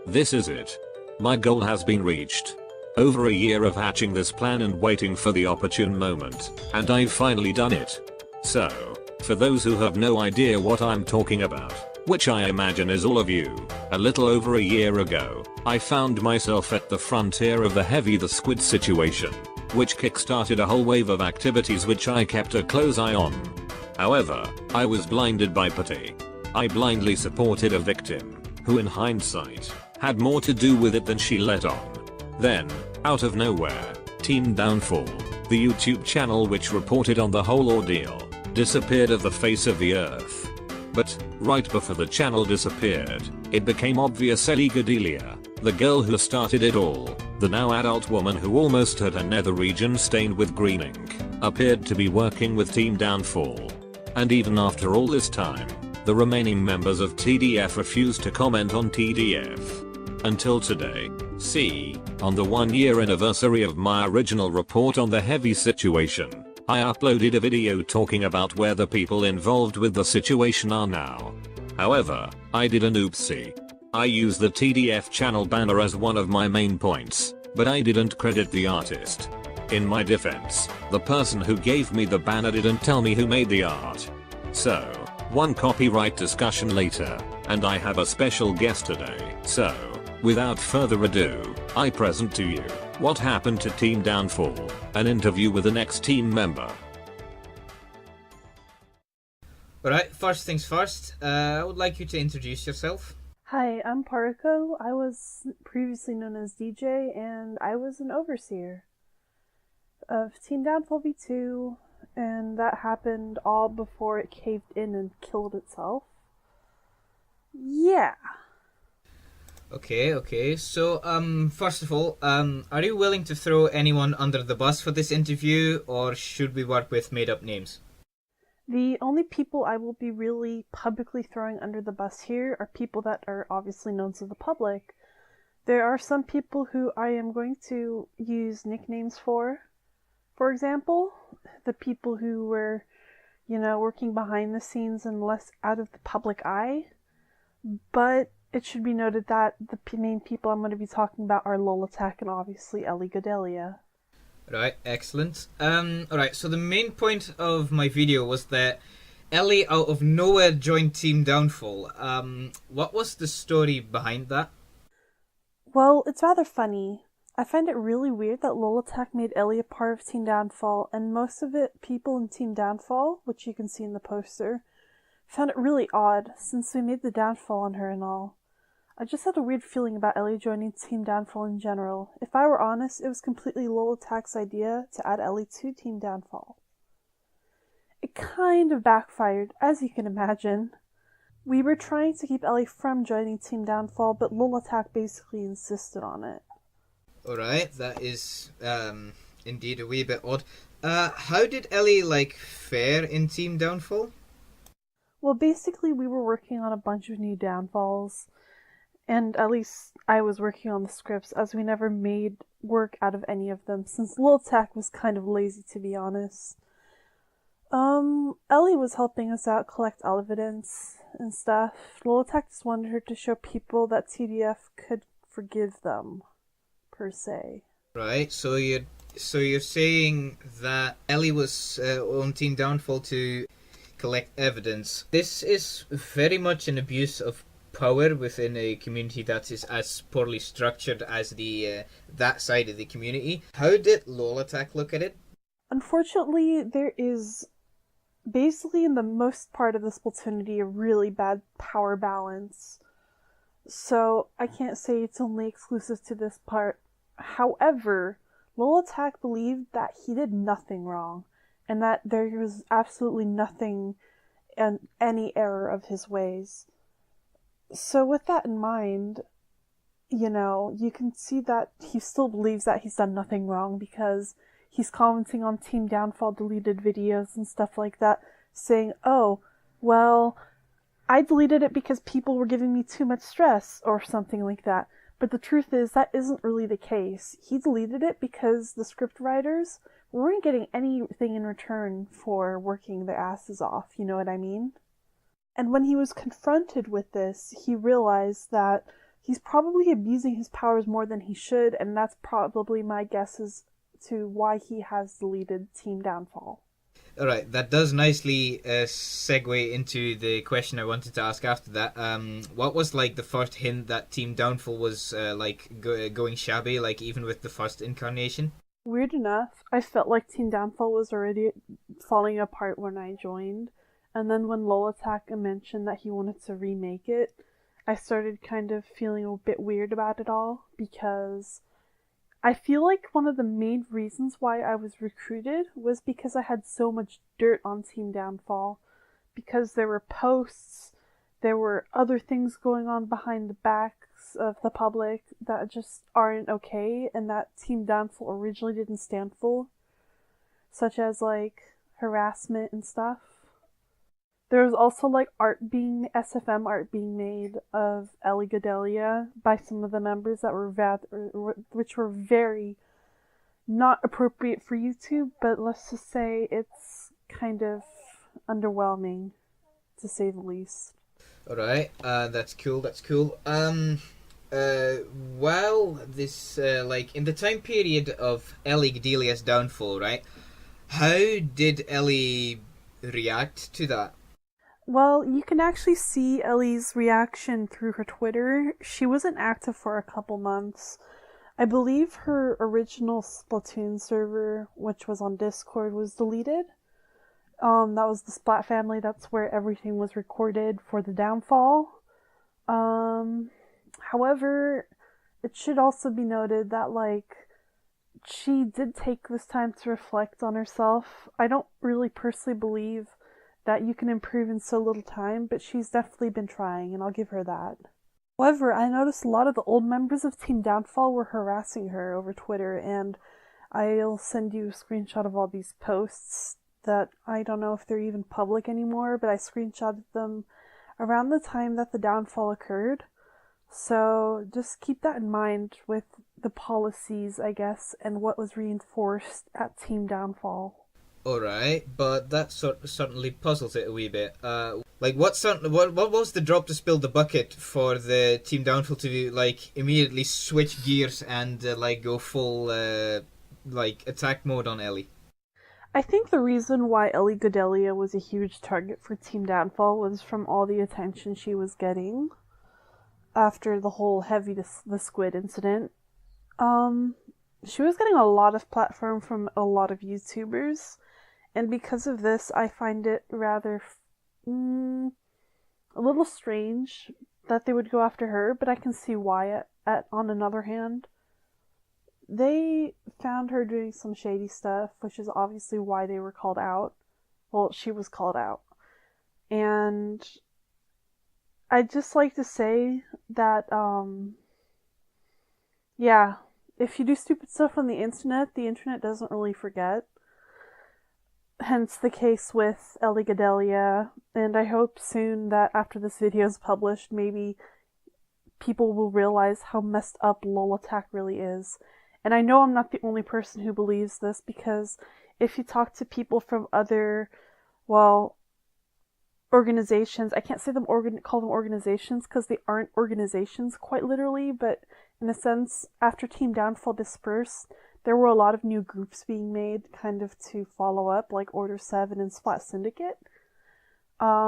This is it. My goal has been reached. Over a year of hatching this plan and waiting for the opportune moment, and I've finally done it. So, for those who have no idea what I'm talking about, which I imagine is all of you, a little over a year ago, I found myself at the frontier of the Heavy the Squid situation, which kickstarted a whole wave of activities which I kept a close eye on. However, I was blinded by pity. I blindly supported a victim, who in hindsight, had more to do with it than she let on. Then, out of nowhere, Team Downfall, the YouTube channel which reported on the whole ordeal, disappeared off the face of the earth. But, right before the channel disappeared, it became obvious Ellie Gadelia, the girl who started it all, the now adult woman who almost had her nether region stained with green ink, appeared to be working with Team Downfall. And even after all this time, the remaining members of TDF refused to comment on TDF. Until today. See, on the 1-year anniversary of my original report on the Heavy situation, I uploaded a video talking about where the people involved with the situation are now. However, I did an oopsie. I used the TDF channel banner as one of my main points, but I didn't credit the artist. In my defense, the person who gave me the banner didn't tell me who made the art. So, one copyright discussion later, and I have a special guest today. So, without further ado, I present to you, What Happened to Team Downfall, an interview with an ex-team member. Alright, first things first, I would like you to introduce yourself. Hi, I'm Pariko. I was previously known as DJ, and I was an overseer of Team Downfall V2, and that happened all before it caved in and killed itself. Yeah. Okay, so, first of all, are you willing to throw anyone under the bus for this interview, or should we work with made-up names? The only people I will be really publicly throwing under the bus here are people that are obviously known to the public. There are some people who I am going to use nicknames for. For example, the people who were, working behind the scenes and less out of the public eye. But it should be noted that the main people I'm going to be talking about are lolcow and obviously Ellie Gadelia. Right, excellent. Alright, so the main point of my video was that Ellie out of nowhere joined Team Downfall. What was the story behind that? Well, it's rather funny. I find it really weird that lolcow made Ellie a part of Team Downfall, and most of it people in Team Downfall, which you can see in the poster, found it really odd since we made the downfall on her and all. I just had a weird feeling about Ellie joining Team Downfall in general. If I were honest, it was completely lolcow's idea to add Ellie to Team Downfall. It kind of backfired, as you can imagine. We were trying to keep Ellie from joining Team Downfall, but lolcow basically insisted on it. Alright, that is indeed a wee bit odd. How did Ellie, fare in Team Downfall? Well, basically we were working on a bunch of new downfalls. And at least I was working on the scripts, as we never made work out of any of them, since lolcow was kind of lazy, to be honest. Ellie was helping us out collect evidence and stuff. lolcow just wanted her to show people that TDF could forgive them, per se. Right, so you're saying that Ellie was on Team Downfall to collect evidence. This is very much an abuse of power within a community that is as poorly structured as the that side of the community. How did lolcow look at it? Unfortunately, there is basically in the most part of the Splatoonity a really bad power balance. So I can't say it's only exclusive to this part. However, lolcow believed that he did nothing wrong, and that there was absolutely nothing and any error of his ways. So with that in mind, you can see that he still believes that he's done nothing wrong, because he's commenting on Team Downfall deleted videos and stuff like that, saying, oh, well, I deleted it because people were giving me too much stress, or something like that. But the truth is, that isn't really the case. He deleted it because the script writers weren't getting anything in return for working their asses off, you know what I mean? And when he was confronted with this, he realized that he's probably abusing his powers more than he should, and that's probably my guess as to why he has deleted Team Downfall. Alright, that does nicely segue into the question I wanted to ask after that. What was like the first hint that Team Downfall was going shabby, like even with the first incarnation? Weird enough, I felt like Team Downfall was already falling apart when I joined, and then when Lolatak mentioned that he wanted to remake it, I started kind of feeling a bit weird about it all, because I feel like one of the main reasons why I was recruited was because I had so much dirt on Team Downfall. Because there were posts, there were other things going on behind the backs of the public that just aren't okay and that Team Downfall originally didn't stand for, such as like harassment and stuff. There was also like SFM art being made of Ellie Godelia by some of the members that were which were very not appropriate for YouTube, but let's just say it's kind of underwhelming, to say the least. Alright, that's cool, that's cool. Well, this, like, in the time period of Ellie Godelia's downfall, right? How did Ellie react to that? Well, you can actually see Ellie's reaction through her Twitter. She wasn't active for a couple months. I believe her original Splatoon server, which was on Discord, was deleted. That was the Splat family. That's where everything was recorded for the downfall. However, it should also be noted that, like, she did take this time to reflect on herself. I don't really personally believe that you can improve in so little time, but she's definitely been trying, and I'll give her that. However, I noticed a lot of the old members of Team Downfall were harassing her over Twitter, and I'll send you a screenshot of all these posts that I don't know if they're even public anymore, but I screenshotted them around the time that the downfall occurred. So just keep that in mind with the policies, I guess, and what was reinforced at Team Downfall. Alright, but that certainly puzzles it a wee bit. Like, what was the drop to spill the bucket for the Team Downfall to, like, immediately switch gears and, like, go full, like, attack mode on Ellie? I think the reason why Ellie Godelia was a huge target for Team Downfall was from all the attention she was getting after the whole the Squid incident. She was getting a lot of platform from a lot of YouTubers, and because of this, I find it rather a little strange that they would go after her, but I can see why. On another hand, they found her doing some shady stuff, which is obviously why they were called out. Well, she was called out. And I'd just like to say that, yeah, if you do stupid stuff on the internet doesn't really forget. Hence the case with Ellie Godelia, and I hope soon that after this video is published, maybe people will realize how messed up LOL Attack really is. And I know I'm not the only person who believes this, because if you talk to people from other, well, organizations, I can't say call them organizations because they aren't organizations quite literally, but in a sense, after Team Downfall dispersed, there were a lot of new groups being made kind of to follow up, like Order 7 and Splat Syndicate. A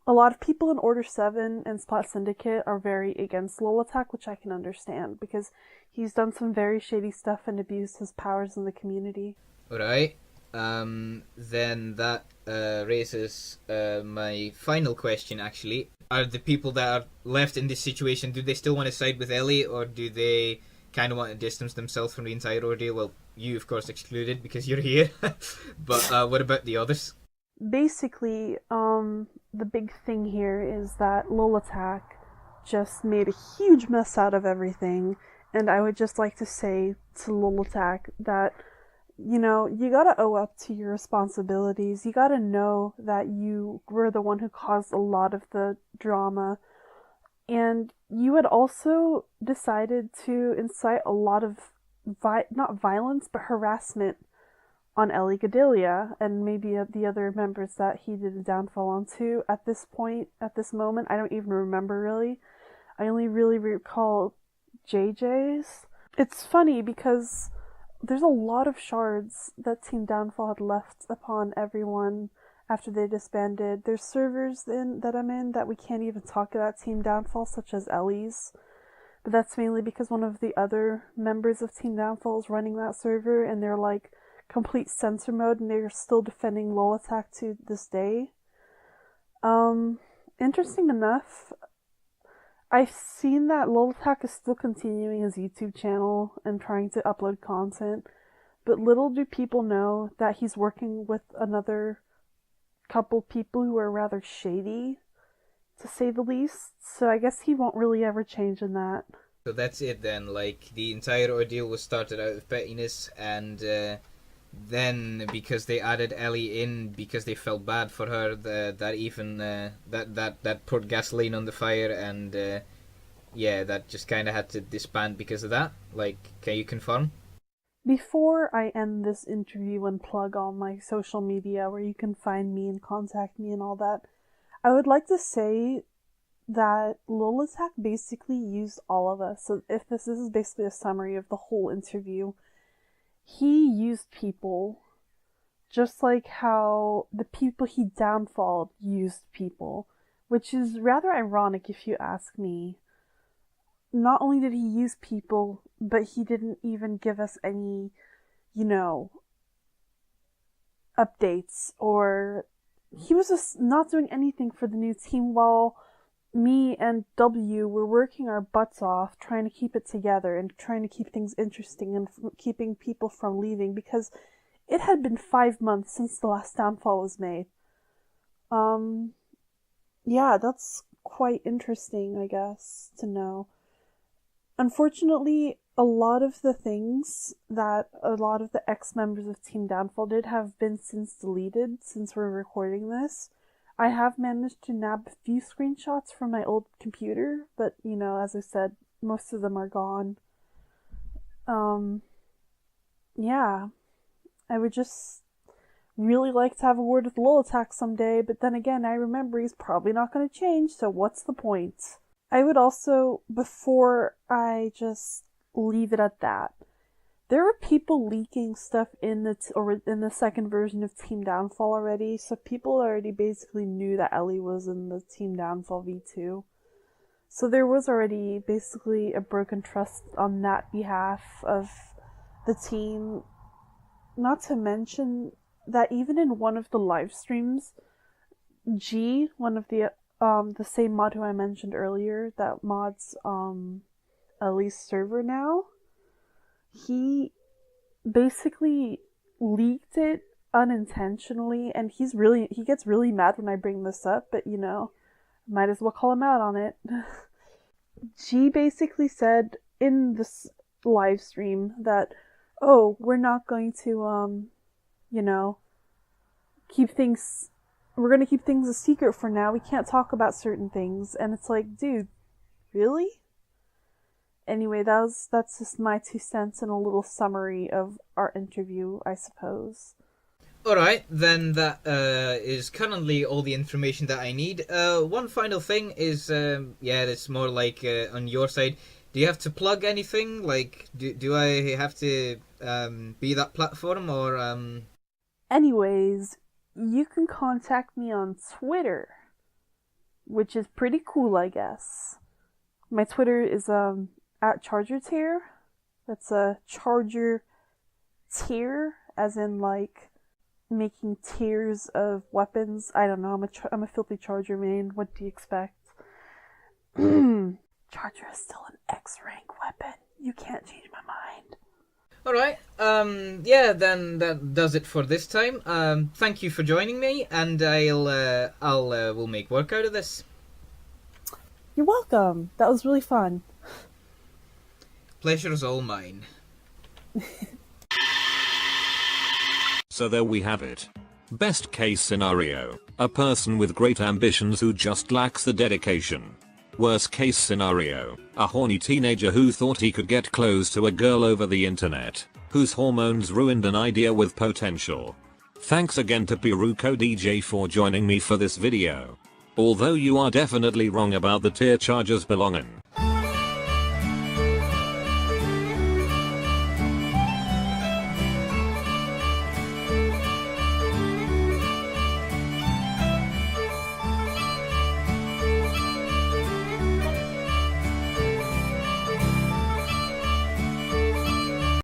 lot of people in Order 7 and Splat Syndicate are very against LOL Attack, which I can understand, because he's done some very shady stuff and abused his powers in the community. Alright, then that raises my final question, actually. Are the people that are left in this situation, do they still want to side with Ellie, or do they kind of want to distance themselves from the entire ordeal? Well, you, of course, excluded because you're here. But what about the others? Basically, the big thing here is that LOL Attack just made a huge mess out of everything, and I would just like to say to LOL Attack that, you know, you gotta owe up to your responsibilities. You gotta know that you were the one who caused a lot of the drama, and you had also decided to incite a lot of not violence, but harassment on Ellie Gadelia and maybe the other members that he did a downfall onto. At this point, at this moment, I don't even remember really. I only really recall JJ's. It's funny because there's a lot of shards that Team Downfall had left upon everyone after they disbanded. There's servers that I'm in that we can't even talk about Team Downfall, such as Ellie's. But that's mainly because one of the other members of Team Downfall is running that server, and they're like complete censor mode, and they're still defending LOL Attack to this day. Interesting enough, I've seen that LOL Attack is still continuing his YouTube channel and trying to upload content, but little do people know that he's working with another couple people who are rather shady, to say the least, so I guess he won't really ever change in that. So that's it then, like, the entire ordeal was started out of pettiness, and then because they added Ellie in because they felt bad for her, that poured gasoline on the fire, and yeah, that just kind of had to disband because of that. Like, can you confirm? Before I end this interview and plug all my social media where you can find me and contact me and all that, I would like to say that LOL Attack basically used all of us. So if this is basically a summary of the whole interview, he used people just like how the people he downfalled used people, which is rather ironic if you ask me. Not only did he use people, but he didn't even give us any, updates, or he was just not doing anything for the new team while me and W were working our butts off trying to keep it together and trying to keep things interesting and keeping people from leaving, because it had been 5 months since the last downfall was made. Yeah, that's quite interesting, I guess, to know. Unfortunately, a lot of the things that a lot of the ex-members of Team Downfall did have been since deleted since we're recording this. I have managed to nab a few screenshots from my old computer, but, as I said, most of them are gone. Yeah. I would just really like to have a word with LOL Attack someday, but then again, I remember he's probably not going to change, so what's the point? I would also, before I just leave it at that, there were people leaking stuff in the second version of Team Downfall already, so people already basically knew that Ellie was in the Team Downfall V2. So there was already basically a broken trust on that behalf of the team. Not to mention that even in one of the live streams, G, one of the same mod who I mentioned earlier that mods Ellie's server now, he basically leaked it unintentionally, and he gets really mad when I bring this up, but might as well call him out on it. G basically said in this live stream that, oh, we're not going to we're going to keep things a secret for now. We can't talk about certain things. And it's like, dude, really? Anyway, that's just my 2 cents and a little summary of our interview, I suppose. Alright, then that is currently all the information that I need. One final thing is, it's more like on your side. Do you have to plug anything? Like, do I have to be that platform, or... Anyways, you can contact me on Twitter, which is pretty cool, I guess. My Twitter is at ChargerTier. That's a Charger tier, as in like making tiers of weapons. I don't know. I'm a filthy Charger main. What do you expect? Charger is still an X rank weapon. You can't change my mind. Alright, then that does it for this time. Thank you for joining me, and we'll make work out of this. You're welcome. That was really fun. Pleasure's all mine. So there we have it. Best case scenario, a person with great ambitions who just lacks the dedication. Worst case scenario, a horny teenager who thought he could get close to a girl over the internet. whose hormones ruined an idea with potential. Thanks again to Piruko DJ for joining me for this video. Although you are definitely wrong about the tier charges belonging.